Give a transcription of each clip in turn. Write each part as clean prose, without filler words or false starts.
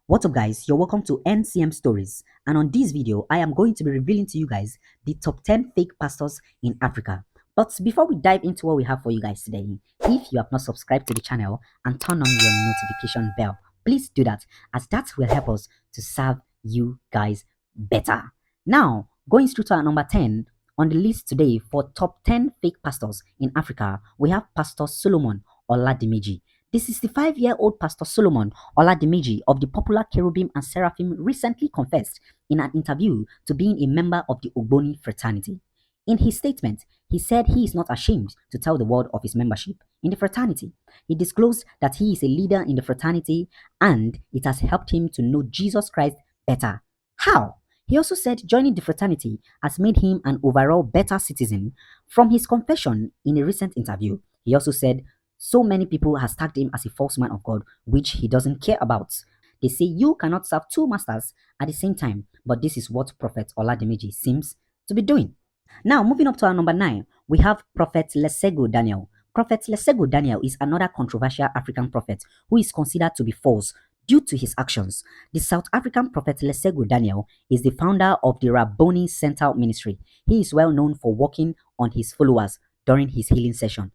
What's up guys, you're welcome to NCM Stories, and on this video I am going to be revealing to you guys the top 10 fake pastors in Africa. But before we dive into what we have for you guys today, if you have not subscribed to the channel and turn on your notification bell, please do that, as that will help us to serve you guys better. Now, going straight to our number 10 on the list today for top 10 fake pastors in Africa, we have Pastor Solomon Oladimeji. The 65-year-old Pastor Solomon Oladimeji of the popular Cherubim and Seraphim recently confessed in an interview to being a member of the Ogboni fraternity. In his statement, he said he is not ashamed to tell the world of his membership in the fraternity. He disclosed that he is a leader in the fraternity and it has helped him to know Jesus Christ better. How? He also said joining the fraternity has made him an overall better citizen. From his confession in a recent interview, he also said so many people has tagged him as a false man of God, which he doesn't care about. They say you cannot serve two masters at the same time, but this is what Prophet Oladimeji seems to be doing. Now, moving up to our number 9, we have Prophet Lesego Daniel. Prophet Lesego Daniel is another controversial African prophet who is considered to be false due to his actions. The South African prophet Lesego Daniel is the founder of the Rabboni Center Ministry. He is well known for working on his followers during his healing session.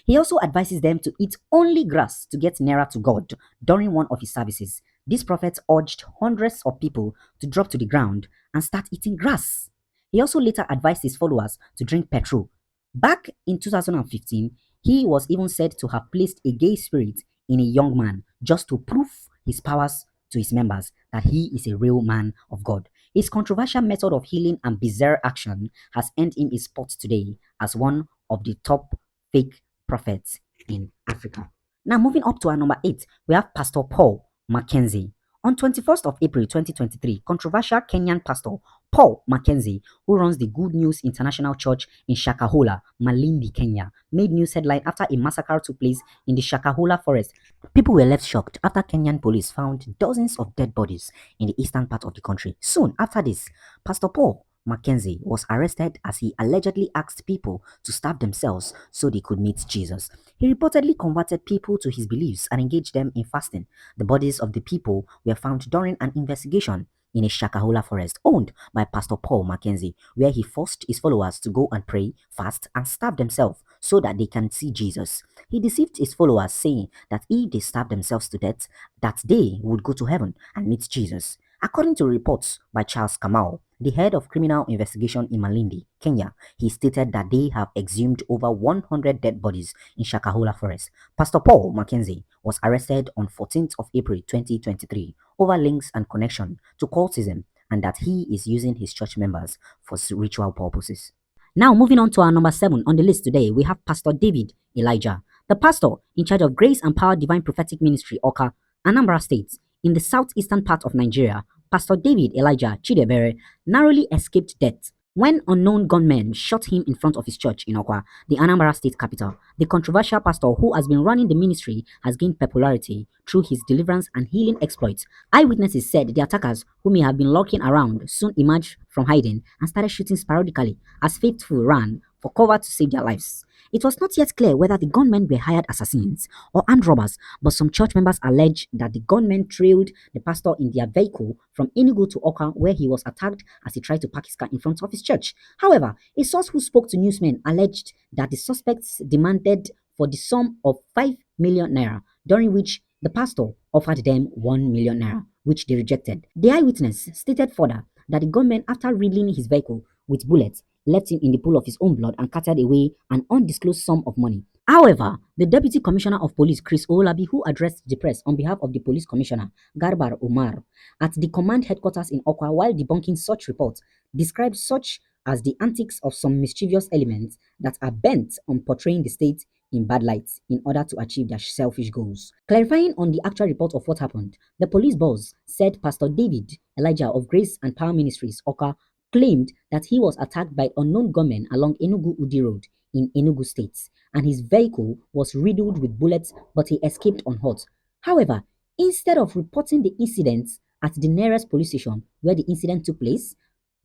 He also advises them to eat only grass to get nearer to God during one of his services. This prophet urged hundreds of people to drop to the ground and start eating grass. He also later advised his followers to drink petrol. Back in 2015, he was even said to have placed a gay spirit in a young man just to prove his powers to his members that he is a real man of God. His controversial method of healing and bizarre action has earned him a spot today as one of the top fake prophets in Africa. Now, moving up to our number 8, we have Pastor Paul Mackenzie. On 21st of April 2023, controversial Kenyan pastor Paul Mackenzie, who runs the Good News International Church in Shakahola, Malindi, Kenya, made news headline after a massacre took place in the Shakahola forest. People were left shocked after Kenyan police found dozens of dead bodies in the eastern part of the country. Soon after this, Pastor Paul Mackenzie was arrested as he allegedly asked people to starve themselves so they could meet Jesus. He reportedly converted people to his beliefs and engaged them in fasting. The bodies of the people were found during an investigation in a Shakahola forest owned by Pastor Paul Mackenzie, where he forced his followers to go and pray, fast, and starve themselves so that they can see Jesus. He deceived his followers, saying that if they starved themselves to death, that they would go to heaven and meet Jesus. According to reports by Charles Kamau, the head of criminal investigation in Malindi, Kenya, he stated that they have exhumed over 100 dead bodies in Shakahola forest. Pastor Paul Mackenzie was arrested on 14th of April 2023 over links and connection to cultism and that he is using his church members for ritual purposes. Now, moving on to our number 7 on the list today, we have Pastor David Elijah, the pastor in charge of Grace and Power Divine Prophetic Ministry, Oka, Anambra State, in the southeastern part of Nigeria. Pastor David Elijah Chidebere narrowly escaped death when unknown gunmen shot him in front of his church in Okwa, the Anambra State capital. The controversial pastor who has been running the ministry has gained popularity through his deliverance and healing exploits. Eyewitnesses said the attackers, who may have been lurking around, soon emerged from hiding and started shooting sporadically as faithful ran for cover to save their lives. It was not yet clear whether the gunmen were hired assassins or armed robbers, but some church members allege that the gunmen trailed the pastor in their vehicle from Enugu to Oka, where he was attacked as he tried to park his car in front of his church. However, a source who spoke to newsmen alleged that the suspects demanded for the sum of 5 million naira, during which the pastor offered them 1 million naira, which they rejected. The eyewitness stated further that the gunmen, after riddling his vehicle with bullets, left him in the pool of his own blood and carted away an undisclosed sum of money. However, the Deputy Commissioner of Police, Chris Olabi, who addressed the press on behalf of the Police Commissioner, Garbar Omar, at the command headquarters in Okwa while debunking such reports, described such as the antics of some mischievous elements that are bent on portraying the state in bad light in order to achieve their selfish goals. Clarifying on the actual report of what happened, the police boss said Pastor David Elijah of Grace and Power Ministries, Oka, claimed that he was attacked by unknown gunmen along Enugu-Udi Road in Enugu State, and his vehicle was riddled with bullets, but he escaped unhurt. However, instead of reporting the incident at the nearest police station where the incident took place,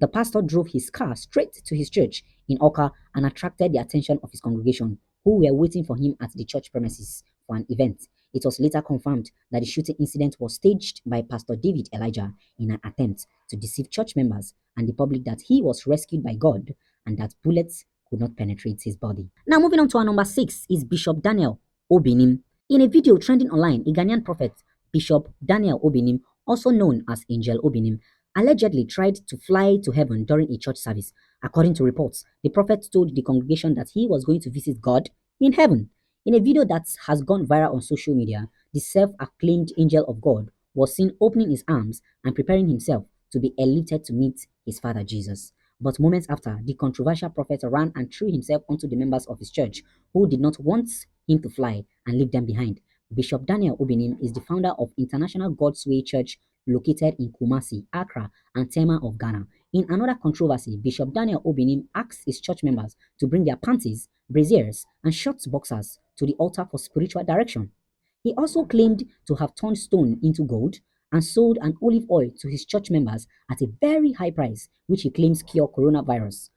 the pastor drove his car straight to his church in Oka and attracted the attention of his congregation, who were waiting for him at the church premises for an event. It was later confirmed that the shooting incident was staged by Pastor David Elijah in an attempt to deceive church members and the public that he was rescued by God and that bullets could not penetrate his body. Now, moving on to our number 6 is Bishop Daniel Obinim. In a video trending online, a Ghanaian prophet, Bishop Daniel Obinim, also known as Angel Obinim, allegedly tried to fly to heaven during a church service. According to reports, the prophet told the congregation that he was going to visit God in heaven. In a video that has gone viral on social media, the self-acclaimed angel of God was seen opening his arms and preparing himself to be elicited to meet his father Jesus. But moments after, the controversial prophet ran and threw himself onto the members of his church who did not want him to fly and leave them behind. Bishop Daniel Obinim is the founder of International God's Way Church located in Kumasi, Accra, and Tema of Ghana. In another controversy, Bishop Daniel Obinim asked his church members to bring their panties, braziers, and short boxers to the altar for spiritual direction. He also claimed to have turned stone into gold and sold an olive oil to his church members at a very high price, which he claims cure coronavirus.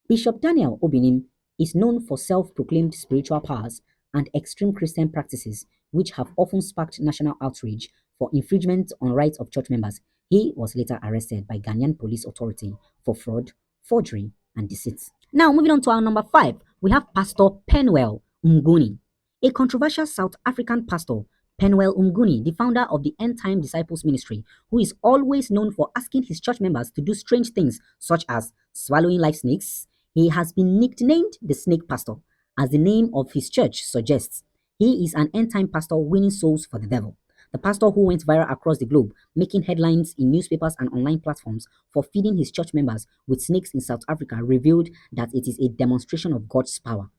Bishop Daniel Obinim is known for self-proclaimed spiritual powers and extreme Christian practices, which have often sparked national outrage for infringement on rights of church members. He was later arrested by Ghanaian Police Authority for fraud, forgery, and deceit. Now, moving on to our number 5, we have Pastor Penuel Umguni. A controversial South African pastor, Penuel Umguni, the founder of the End Time Disciples Ministry, who is always known for asking his church members to do strange things such as swallowing live snakes. He has been nicknamed the Snake Pastor, as the name of his church suggests. He is an end-time pastor winning souls for the devil. The pastor, who went viral across the globe, making headlines in newspapers and online platforms for feeding his church members with snakes in South Africa, revealed that it is a demonstration of God's power.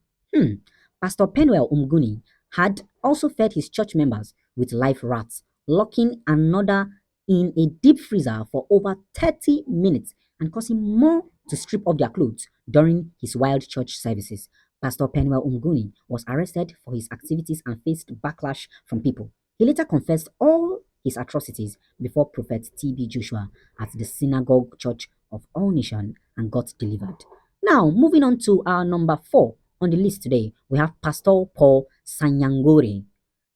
Pastor Penuel Umguni had also fed his church members with live rats, locking another in a deep freezer for over 30 minutes and causing more to strip off their clothes during his wild church services. Pastor Penuel Umguni was arrested for his activities and faced backlash from people. He later confessed all his atrocities before Prophet T.B. Joshua at the Synagogue Church of All Nations and got delivered. Now, moving on to our number 4 on the list today, we have Pastor Paul Sanyangore.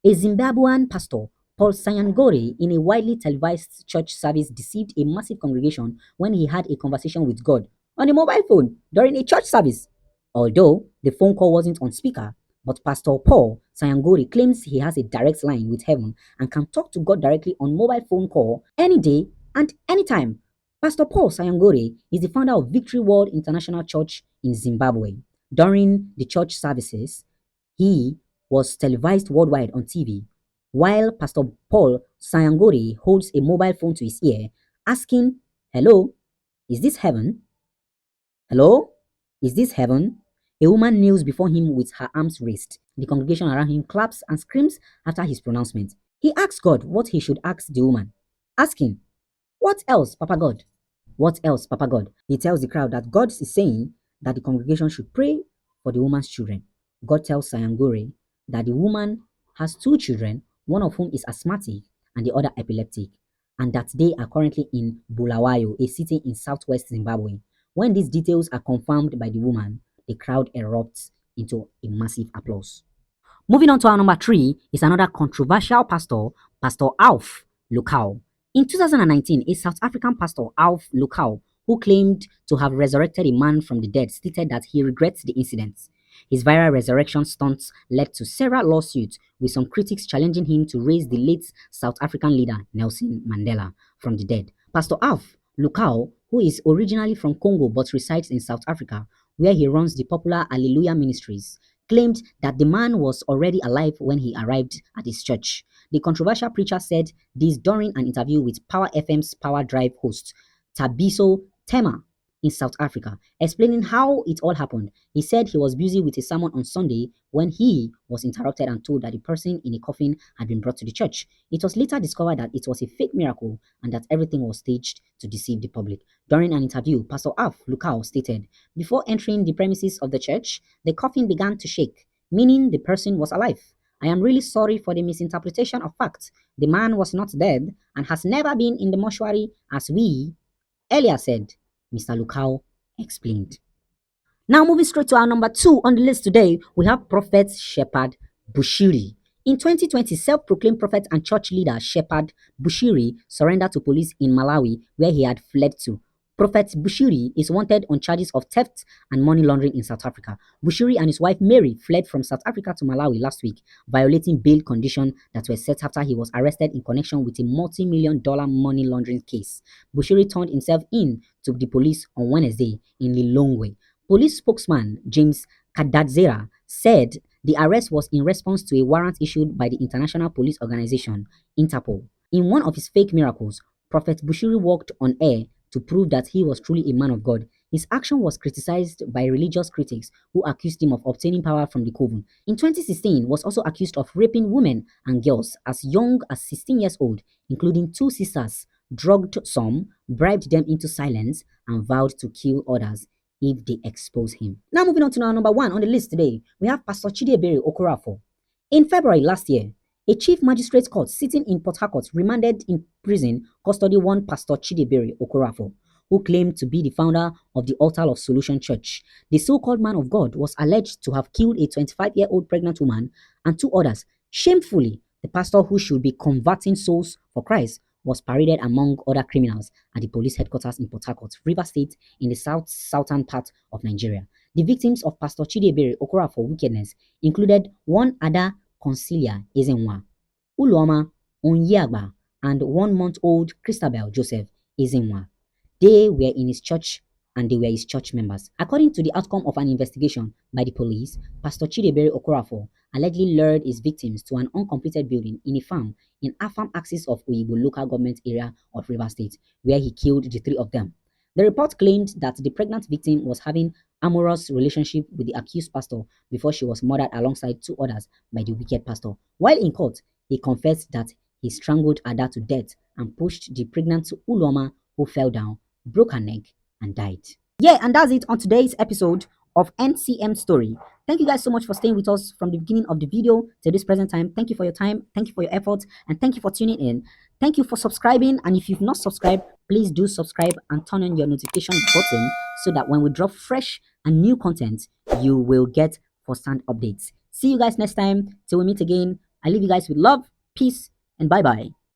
A Zimbabwean pastor, Paul Sanyangore, in a widely televised church service, deceived a massive congregation when he had a conversation with God on a mobile phone during a church service. Although the phone call wasn't on speaker, but Pastor Paul Sanyangore claims he has a direct line with heaven and can talk to God directly on mobile phone call any day and anytime. Pastor Paul Sanyangore is the founder of Victory World International Church in Zimbabwe. During the church services, he was televised worldwide on TV, while Pastor Paul Sanyangore holds a mobile phone to his ear, asking, "Hello, is this heaven? Hello, is this heaven?" A woman kneels before him with her arms raised. The congregation around him claps and screams after his pronouncement. He asks God what he should ask the woman, asking, "What else, Papa God? What else, Papa God?" He tells the crowd that God is saying that the congregation should pray for the woman's children. God tells Sanyangore that the woman has 2 children, one of whom is asthmatic and the other epileptic, and that they are currently in Bulawayo, a city in southwest Zimbabwe. When these details are confirmed by the woman, the crowd erupts into a massive applause. Moving on to our number 3 is another controversial pastor, Pastor Alf Lukau. In 2019, a South African pastor, Alf Lukau, who claimed to have resurrected a man from the dead, stated that he regrets the incident. His viral resurrection stunts led to several lawsuits, with some critics challenging him to raise the late South African leader Nelson Mandela from the dead. Pastor Alf Lukau, who is originally from Congo but resides in South Africa, where he runs the popular Alleluia Ministries, claimed that the man was already alive when he arrived at his church. The controversial preacher said this during an interview with Power FM's Power Drive host, Thabiso Tema, in South Africa, explaining how it all happened. He said he was busy with a sermon on Sunday when he was interrupted and told that the person in a coffin had been brought to the church. It was later discovered that it was a fake miracle and that everything was staged to deceive the public. During an interview, Pastor Alf Lukau stated, "Before entering the premises of the church, the coffin began to shake, meaning the person was alive. I am really sorry for the misinterpretation of facts. The man was not dead and has never been in the mortuary as we earlier said," Mr. Lukau explained. Now, moving straight to our number 2 on the list today, we have Prophet Shepherd Bushiri. In 2020, self-proclaimed prophet and church leader Shepherd Bushiri surrendered to police in Malawi, where he had fled to. Prophet Bushiri is wanted on charges of theft and money laundering in South Africa. Bushiri and his wife Mary fled from South Africa to Malawi last week, violating bail conditions that were set after he was arrested in connection with a multi-million-dollar money laundering case. Bushiri turned himself in to the police on Wednesday in Lilongwe. Police spokesman James Kadadzera said the arrest was in response to a warrant issued by the International Police Organization, Interpol. In one of his fake miracles, Prophet Bushiri walked on air to prove that he was truly a man of God. His action was criticized by religious critics who accused him of obtaining power from the coven. In 2016, was also accused of raping women and girls as young as 16 years old, including two sisters, drugged some, bribed them into silence, and vowed to kill others if they expose him. Now moving on to our number one on the list today, we have Pastor Chidiebere Okorafor. In February last year, a chief magistrate court sitting in Port Harcourt remanded in prison custody one Pastor Chidiebere Okorafor, who claimed to be the founder of the Altar of Solution Church. The so-called man of God was alleged to have killed a 25-year-old pregnant woman and two others. Shamefully, the pastor who should be converting souls for Christ was paraded among other criminals at the police headquarters in Port Harcourt, Rivers State, in the southern part of Nigeria. The victims of Pastor Chidiebere Okorafor wickedness included one Ada Consilia Ezenwa, Uluoma Onyeagba, and 1-month-old Christabel Joseph Ezenwa. They were in his church and they were his church members. According to the outcome of an investigation by the police, Pastor Chidiebere Okorafor allegedly lured his victims to an uncompleted building in a farm in Afam axis of Oyibo local government area of Rivers State, where he killed the three of them. The report claimed that the pregnant victim was having amorous relationship with the accused pastor before she was murdered alongside two others by the wicked pastor. While in court, he confessed that he strangled Ada to death and pushed the pregnant to Uloma, who fell down, broke her neck, and died. Yeah, and that's it on today's episode of NCM Story. Thank you guys so much for staying with us from the beginning of the video to this present time. Thank you for your time. Thank you for your efforts. And thank you for tuning in. Thank you for subscribing. And if you've not subscribed, please do subscribe and turn on your notification button so that when we drop fresh and new content, you will get first-hand updates. See you guys next time. Till we meet again, I leave you guys with love, peace, and bye-bye.